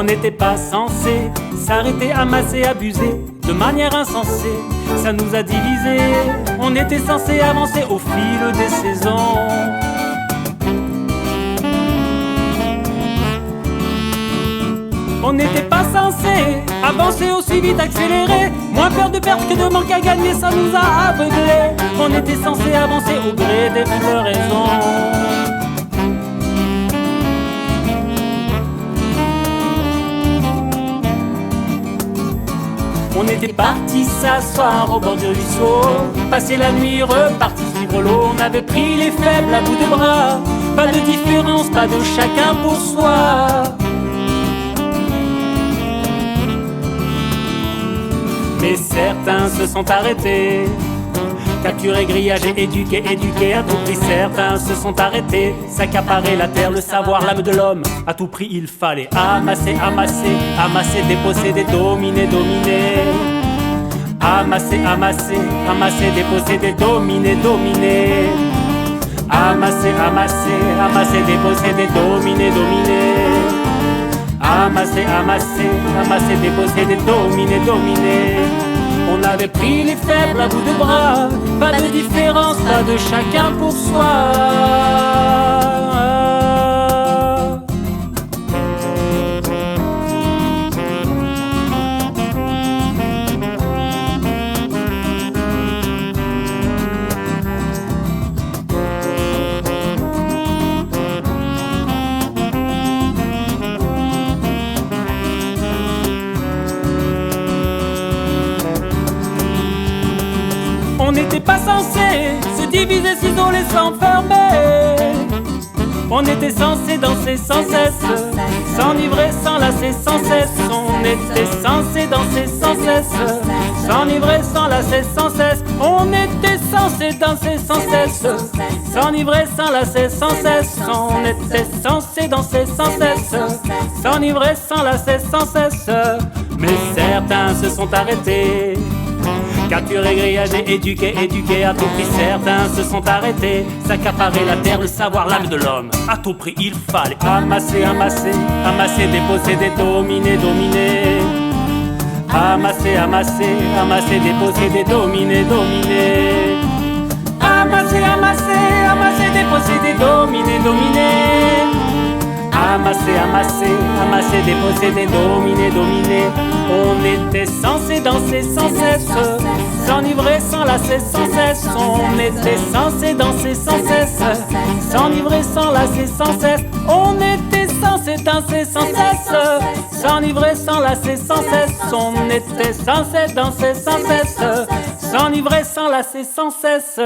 On n'était pas censé s'arrêter, amasser, abuser de manière insensée. Ça nous a divisés. On était censé avancer au fil des saisons. On n'était pas censé avancer aussi vite, accélérer. Moins peur de perdre que de manque à gagner, ça nous a aveuglés. On était censé avancer au gré des floraisons. On était parti s'asseoir au bord du ruisseau, passer la nuit, reparti suivre l'eau. On avait pris les faibles à bout de bras. Pas de différence, pas de chacun pour soi. Mais certains se sont arrêtés, capturés, grillagés, éduqués, éduqués à tout prix. Certains se sont arrêtés, s'accaparer la terre, le savoir, l'âme de l'homme. À tout prix il fallait amasser, amasser, amasser, déposséder, dominer, dominer. Amasser, amasser, amasser, déposséder, dominer, dominer. Amasser, amasser, amasser, déposséder, dominer, dominer. Amasser, amasser, amasser, déposséder, dominer, dominer. On avait pris les faibles à bout de bras. Pas de différence, pas de chacun pour soi. On n'était pas censé se diviser, s'isoler, s'enfermer. On était censé danser sans cesse, s'enivrer, s'enlacer sans cesse. On était censé danser sans cesse, s'enivrer, s'enlacer sans cesse. On était censé danser sans cesse, s'enivrer, s'enlacer sans cesse. On était censé danser sans cesse, s'enivrer, s'enlacer sans cesse. Mais certains se sont arrêtés, capturés, grillagés, éduqués, éduqués à tout prix. Certains se sont arrêtés, s'accaparer la terre, le savoir, l'âme de l'homme. À tout prix il fallait amasser, amasser, amasser, déposséder, dominer, dominer. Amasser, amasser, amasser, déposséder, dominer, dominer. Amasser, amasser, amasser, déposséder, dominer, dominer. Amasser, amasser, amasser, déposséder, dominer, dominer. On était censé danser sans cesse, s'enivrer, s'enlacer sans cesse. On était censé danser sans cesse, s'enivrer, s'enlacer sans cesse. On était censé danser sans cesse, s'enivrer, s'enlacer sans cesse. On était censé danser sans cesse, s'enivrer, s'enlacer sans cesse.